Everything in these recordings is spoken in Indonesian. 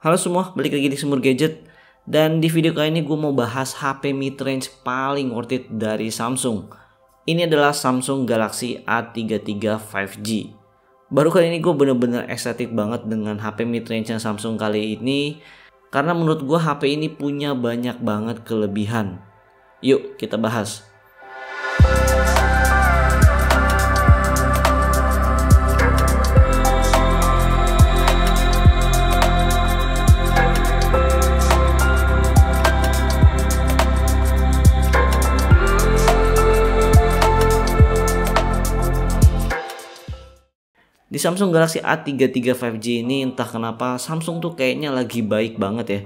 Halo semua, balik lagi di Sumur Gadget. Dan di video kali ini gue mau bahas HP mid-range paling worth it dari Samsung. Ini adalah Samsung Galaxy A33 5G. Baru kali ini gue bener-bener estetik banget dengan HP mid-range Samsung kali ini, karena menurut gue HP ini punya banyak banget kelebihan. Yuk kita bahas. Di Samsung Galaxy A33 5G ini entah kenapa Samsung tuh kayaknya lagi baik banget ya.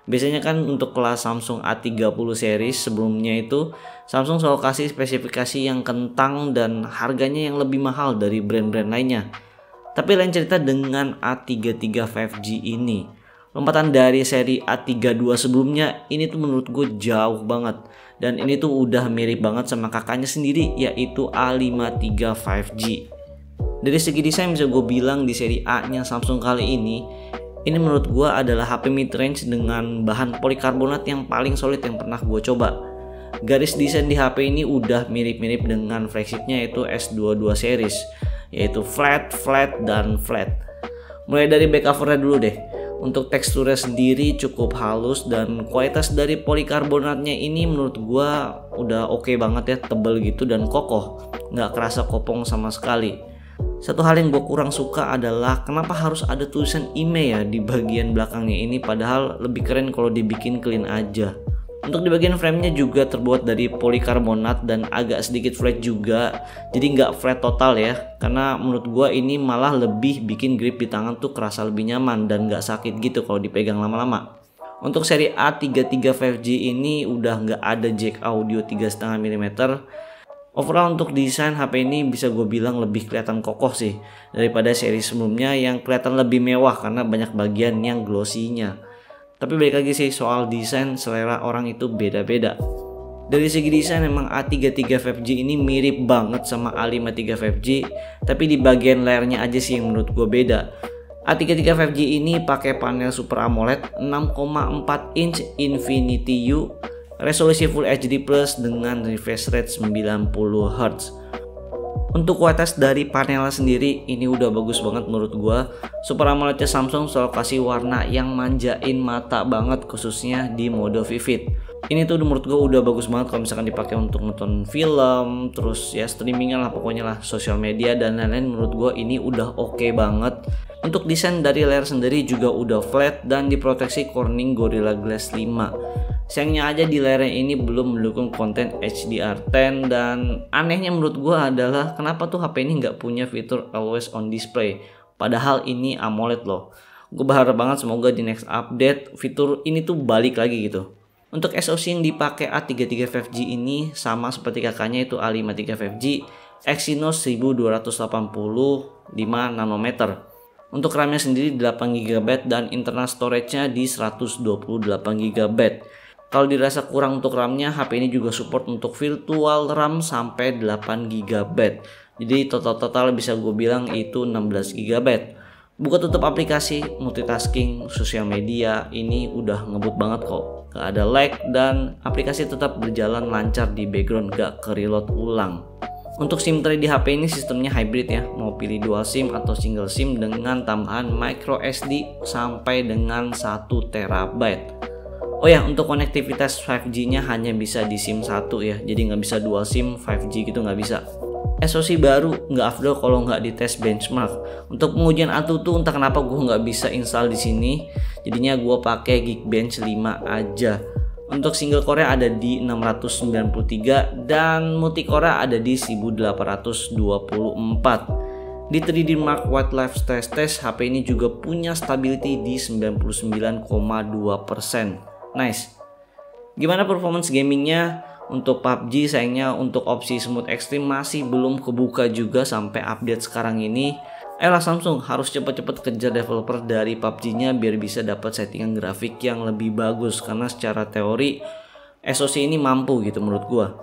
Biasanya kan untuk kelas Samsung A30 series sebelumnya itu Samsung selalu kasih spesifikasi yang kentang dan harganya yang lebih mahal dari brand-brand lainnya. Tapi lain cerita dengan A33 5G ini. Lompatan dari seri A32 sebelumnya ini tuh menurut gue jauh banget. Dan ini tuh udah mirip banget sama kakaknya sendiri, yaitu A53 5G. Dari segi desain bisa gue bilang di seri A nya Samsung kali ini menurut gue adalah HP mid-range dengan bahan polikarbonat yang paling solid yang pernah gue coba. Garis desain di HP ini udah mirip-mirip dengan flagshipnya yaitu S22 series, yaitu flat, dan flat. Mulai dari back covernya dulu deh. Untuk teksturnya sendiri cukup halus dan kualitas dari polikarbonatnya ini menurut gue udah oke banget ya, tebel gitu dan kokoh, nggak kerasa kopong sama sekali. Satu hal yang gue kurang suka adalah kenapa harus ada tulisan IMEI ya di bagian belakangnya ini, padahal lebih keren kalau dibikin clean aja. Untuk di bagian framenya juga terbuat dari polikarbonat dan agak sedikit flat juga, jadi nggak flat total ya, karena menurut gue ini malah lebih bikin grip di tangan tuh kerasa lebih nyaman dan nggak sakit gitu kalau dipegang lama-lama. Untuk seri A33 5G ini udah nggak ada jack audio 3,5 mm. Overall untuk desain HP ini bisa gue bilang lebih kelihatan kokoh sih daripada seri sebelumnya yang kelihatan lebih mewah karena banyak bagian yang glossy-nya. Tapi balik lagi sih, soal desain selera orang itu beda-beda. Dari segi desain memang A33 5G ini mirip banget sama A53 5G, tapi di bagian layarnya aja sih yang menurut gue beda. A33 5G ini pakai panel Super AMOLED 6,4 inch Infinity U, resolusi Full HD Plus dengan refresh rate 90 Hz. Untuk kualitas dari panelnya sendiri ini udah bagus banget menurut gua. Super AMOLED Samsung selalu kasih warna yang manjain mata banget, khususnya di mode vivid. Ini tuh menurut gua udah bagus banget kalau misalkan dipakai untuk nonton film, terus ya streaming lah, pokoknya lah sosial media dan lain-lain. Menurut gua ini udah oke banget. Untuk desain dari layar sendiri juga udah flat dan diproteksi Corning Gorilla Glass 5. Sayangnya aja di layarnya ini belum mendukung konten HDR10, dan anehnya menurut gue adalah kenapa tuh HP ini nggak punya fitur always on display, padahal ini AMOLED loh. Gue berharap banget semoga di next update fitur ini tuh balik lagi gitu. Untuk SoC yang dipakai A33 5G ini sama seperti kakaknya itu A53 5G, Exynos 1280 5 nanometer. Untuk RAM-nya sendiri 8GB dan internal storage-nya di 128GB. Kalau dirasa kurang untuk RAM-nya, HP ini juga support untuk virtual RAM sampai 8GB. Jadi total bisa gue bilang itu 16GB. Buka tutup aplikasi, multitasking, sosial media, ini udah ngebut banget kok. Gak ada lag dan aplikasi tetap berjalan lancar di background, gak ke-reload ulang. Untuk SIM tray di HP ini sistemnya hybrid ya, mau pilih dual SIM atau single SIM dengan tambahan micro SD sampai dengan 1TB. Oh ya, untuk konektivitas 5G-nya hanya bisa di SIM 1 ya, jadi nggak bisa dual SIM 5G gitu, nggak bisa. SoC baru nggak afdol kalau nggak dites benchmark. Untuk pengujian AnTuTu entah kenapa gue nggak bisa install di sini, jadinya gue pakai Geekbench 5 aja. Untuk single core ada di 693 dan multi core ada di 1824. Di 3D Mark Wildlife Stress Test, HP ini juga punya stability di 99,2%. Nice. Gimana performance gamingnya? Untuk PUBG sayangnya untuk opsi smooth extreme masih belum kebuka juga sampai update sekarang ini. Ayolah Samsung, harus cepet-cepet kejar developer dari PUBG-nya biar bisa dapat settingan grafik yang lebih bagus, karena secara teori SoC ini mampu gitu menurut gua.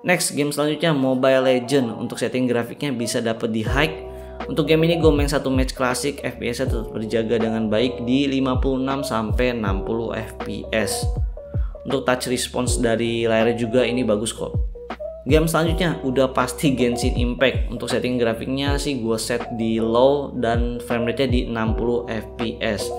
Next, game selanjutnya Mobile Legends. Untuk setting grafiknya bisa dapat di high. Untuk game ini gue main satu match klasik, FPS-nya tetap terjaga dengan baik di 56 sampai 60 FPS. Untuk touch response dari layarnya juga ini bagus kok. Game selanjutnya udah pasti Genshin Impact. Untuk setting grafiknya sih gue set di low dan frame rate-nya di 60 fps.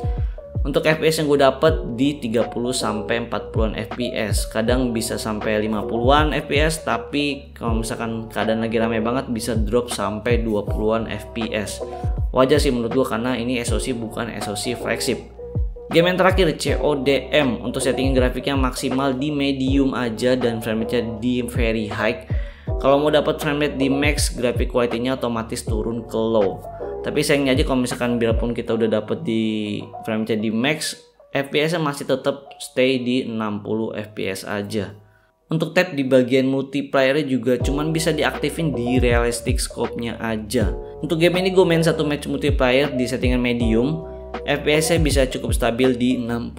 Untuk FPS yang gue dapet di 30 sampai 40-an fps. Kadang bisa sampai 50-an fps, tapi kalau misalkan keadaan lagi rame banget bisa drop sampai 20-an fps. Wajar sih menurut gue karena ini SoC bukan SoC flagship. Game yang terakhir CODM. Untuk setting grafiknya maksimal di medium aja dan frame rate-nya di very high. Kalau mau dapat frame rate di max, grafik quality-nya otomatis turun ke low. Tapi sayangnya aja kalau misalkan biarpun kita udah dapet di frame rate di max, FPS-nya masih tetap stay di 60 FPS aja. Untuk tab di bagian multiplayer juga cuman bisa diaktifin di realistic scope-nya aja. Untuk game ini gue main satu match multiplayer di settingan medium. FPS-nya bisa cukup stabil di 60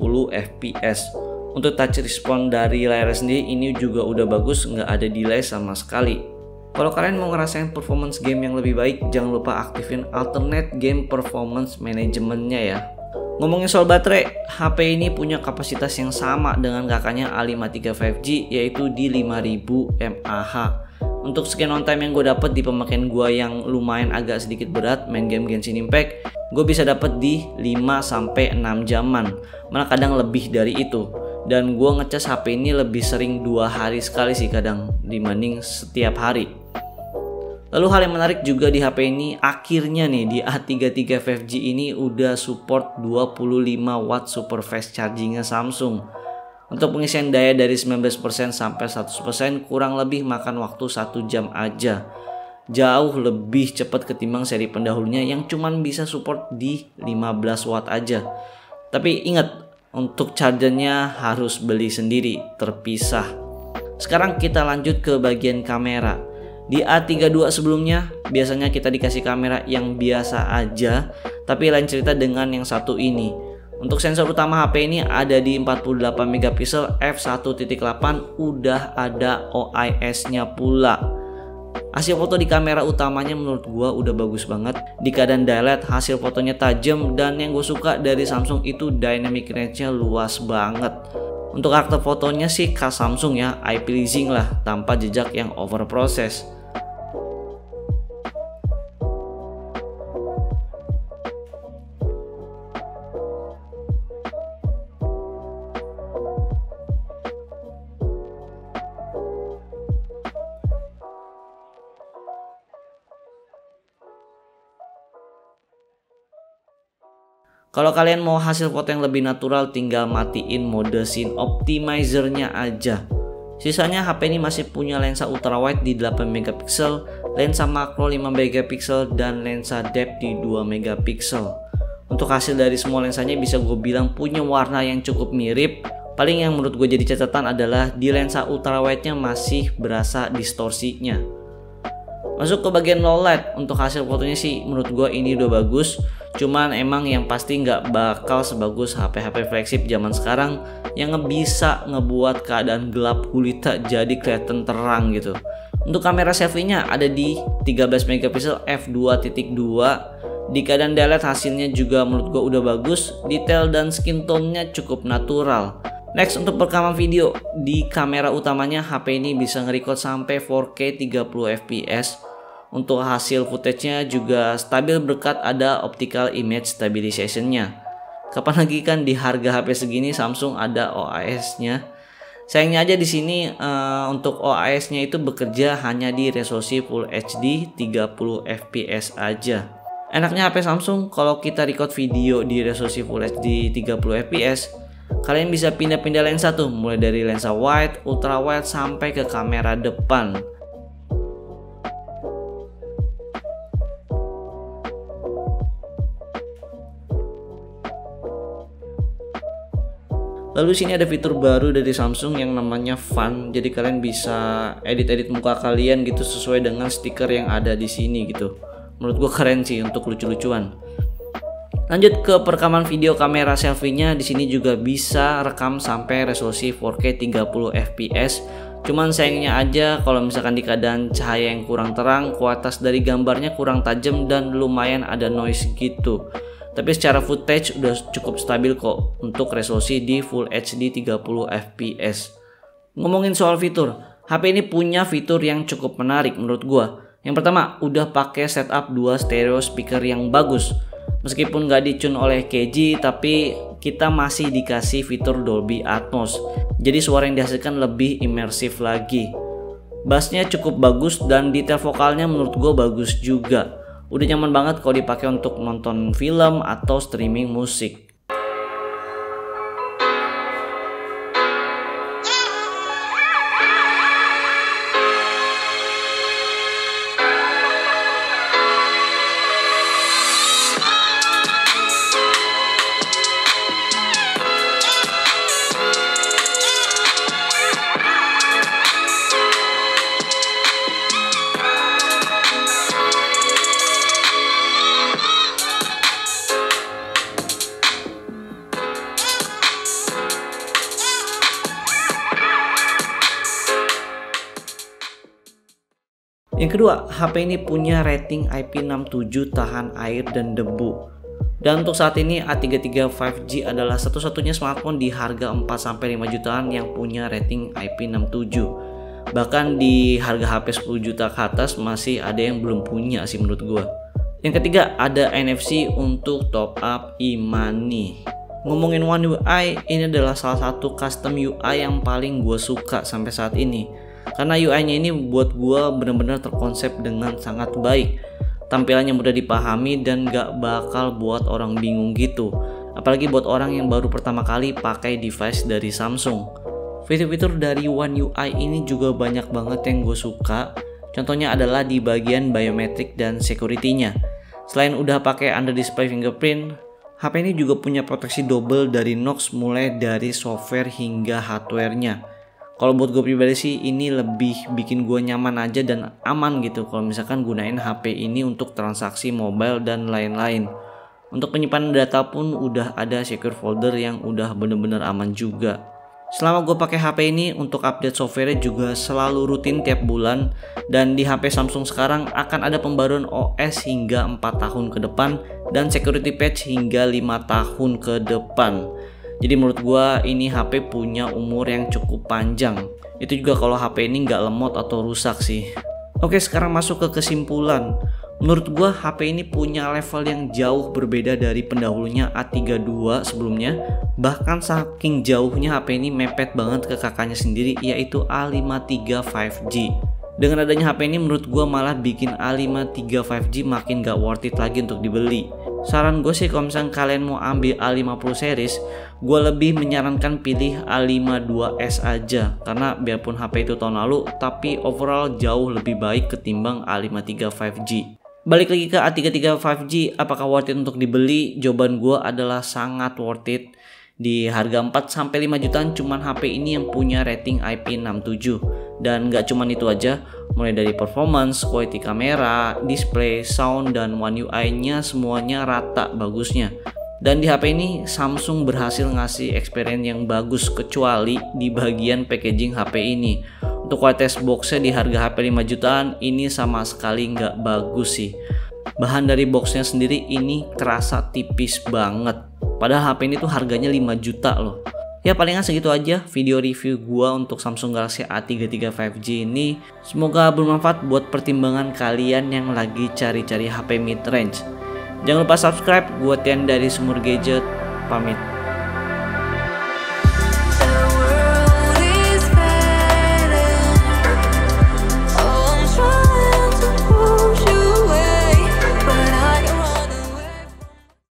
FPS. Untuk touch response dari layar sendiri ini juga udah bagus, nggak ada delay sama sekali. Kalau kalian mau ngerasain performance game yang lebih baik, jangan lupa aktifin alternate game performance manajemennya ya. Ngomongin soal baterai, HP ini punya kapasitas yang sama dengan kakaknya A53 5G, yaitu di 5000 mAh. Untuk scan on time yang gue dapet di pemakaian gue yang lumayan agak sedikit berat main game Genshin Impact, gue bisa dapet di 5-6 jaman, malah kadang lebih dari itu. Dan gue ngecas HP ini lebih sering 2 hari sekali sih kadang dibanding setiap hari. Lalu hal yang menarik juga di HP ini, akhirnya nih di A33 5G ini udah support 25 watt super fast chargingnya Samsung. Untuk pengisian daya dari 19% sampai 100% kurang lebih makan waktu 1 jam aja. Jauh lebih cepat ketimbang seri pendahulunya yang cuman bisa support di 15 watt aja. Tapi ingat, untuk chargernya harus beli sendiri, terpisah. Sekarang kita lanjut ke bagian kamera. Di A32 sebelumnya biasanya kita dikasih kamera yang biasa aja, tapi lain cerita dengan yang satu ini. Untuk sensor utama HP ini ada di 48 megapiksel f1.8, udah ada OIS-nya pula. Hasil foto di kamera utamanya menurut gua udah bagus banget. Di keadaan daylight hasil fotonya tajam, dan yang gue suka dari Samsung itu dynamic range-nya luas banget. Untuk karakter fotonya sih khas Samsung ya, eye pleasing lah, tanpa jejak yang overprocess. Kalau kalian mau hasil foto yang lebih natural, tinggal matiin mode scene optimizer-nya aja. Sisanya HP ini masih punya lensa ultrawide di 8 megapiksel, lensa makro 5 megapiksel, dan lensa depth di 2 megapiksel. Untuk hasil dari semua lensanya bisa gue bilang punya warna yang cukup mirip. Paling yang menurut gue jadi catatan adalah di lensa ultrawide-nya masih berasa distorsinya. Masuk ke bagian low light, untuk hasil fotonya sih menurut gue ini udah bagus. Cuman emang yang pasti nggak bakal sebagus HP-HP flagship zaman sekarang yang bisa ngebuat keadaan gelap gulita jadi kelihatan terang gitu. Untuk kamera selfie-nya ada di 13 megapiksel f2.2. Di keadaan daylight hasilnya juga menurut gue udah bagus, detail dan skin tone-nya cukup natural. Next, untuk perekaman video, di kamera utamanya HP ini bisa nge-record sampai 4K 30 fps. Untuk hasil footage-nya juga stabil berkat ada optical image stabilization-nya. Kapan lagi kan di harga HP segini Samsung ada OIS-nya. Sayangnya aja di sini untuk OIS-nya itu bekerja hanya di resolusi Full HD 30 fps aja. Enaknya HP Samsung kalau kita record video di resolusi Full HD 30 fps, kalian bisa pindah-pindah lensa tuh, mulai dari lensa wide, ultra wide sampai ke kamera depan. Lalu sini ada fitur baru dari Samsung yang namanya Fun. Jadi kalian bisa edit-edit muka kalian gitu sesuai dengan stiker yang ada di sini gitu. Menurut gue keren sih untuk lucu-lucuan. Lanjut ke perekaman video, kamera selfie-nya di sini juga bisa rekam sampai resolusi 4K 30 fps. Cuman sayangnya aja kalau misalkan di keadaan cahaya yang kurang terang, kualitas dari gambarnya kurang tajam dan lumayan ada noise gitu. Tapi secara footage udah cukup stabil kok untuk resolusi di Full HD 30 fps. Ngomongin soal fitur, HP ini punya fitur yang cukup menarik menurut gua. Yang pertama, udah pakai setup 2 stereo speaker yang bagus. Meskipun gak dicun oleh KG, tapi kita masih dikasih fitur Dolby Atmos. Jadi suara yang dihasilkan lebih imersif lagi. Bassnya cukup bagus dan detail vokalnya menurut gue bagus juga. Udah nyaman banget kalau dipakai untuk nonton film atau streaming musik. Yang kedua, HP ini punya rating IP67 tahan air dan debu. Dan untuk saat ini A33 5G adalah satu-satunya smartphone di harga 4-5 jutaan yang punya rating IP67. Bahkan di harga HP 10 juta ke atas masih ada yang belum punya sih menurut gua. Yang ketiga, ada NFC untuk top up e-money. Ngomongin One UI, ini adalah salah satu custom UI yang paling gue suka sampai saat ini. Karena UI-nya ini buat gue bener-bener terkonsep dengan sangat baik. Tampilannya mudah dipahami dan gak bakal buat orang bingung gitu. Apalagi buat orang yang baru pertama kali pakai device dari Samsung. Fitur-fitur dari One UI ini juga banyak banget yang gue suka. Contohnya adalah di bagian biometrik dan security-nya. Selain udah pakai under display fingerprint, HP ini juga punya proteksi double dari Knox mulai dari software hingga hardware-nya. Kalau buat gue pribadi sih ini lebih bikin gue nyaman aja dan aman gitu kalau misalkan gunain HP ini untuk transaksi mobile dan lain-lain. Untuk penyimpanan data pun udah ada secure folder yang udah bener-bener aman juga. Selama gue pakai HP ini untuk update software juga selalu rutin tiap bulan. Dan di HP Samsung sekarang akan ada pembaruan OS hingga 4 tahun ke depan dan security patch hingga 5 tahun ke depan. Jadi menurut gua ini HP punya umur yang cukup panjang. Itu juga kalau HP ini nggak lemot atau rusak sih. Oke, sekarang masuk ke kesimpulan. Menurut gua HP ini punya level yang jauh berbeda dari pendahulunya A32 sebelumnya. Bahkan saking jauhnya HP ini mepet banget ke kakaknya sendiri, yaitu A53 5G. Dengan adanya HP ini menurut gua malah bikin A53 5G makin gak worth it lagi untuk dibeli. Saran gue sih kalau misalnya kalian mau ambil A50 series, gue lebih menyarankan pilih A52s aja. Karena biarpun HP itu tahun lalu, tapi overall jauh lebih baik ketimbang A53 5G. Balik lagi ke A33 5G, apakah worth it untuk dibeli? Jawaban gue adalah sangat worth it. Di harga 4-5 jutaan cuman HP ini yang punya rating IP67. Dan gak cuman itu aja, mulai dari performance, quality kamera, display, sound, dan One UI nya semuanya rata bagusnya. Dan di HP ini Samsung berhasil ngasih experience yang bagus kecuali di bagian packaging HP ini. Untuk kualitas boxnya di harga HP 5 jutaan ini sama sekali nggak bagus sih. Bahan dari boxnya sendiri ini terasa tipis banget. Padahal HP ini tuh harganya 5 juta loh. Ya palingan segitu aja video review gua untuk Samsung Galaxy A33 5G ini. Semoga bermanfaat buat pertimbangan kalian yang lagi cari-cari HP mid range. Jangan lupa subscribe. Gua Tian dari Sumur Gadget pamit.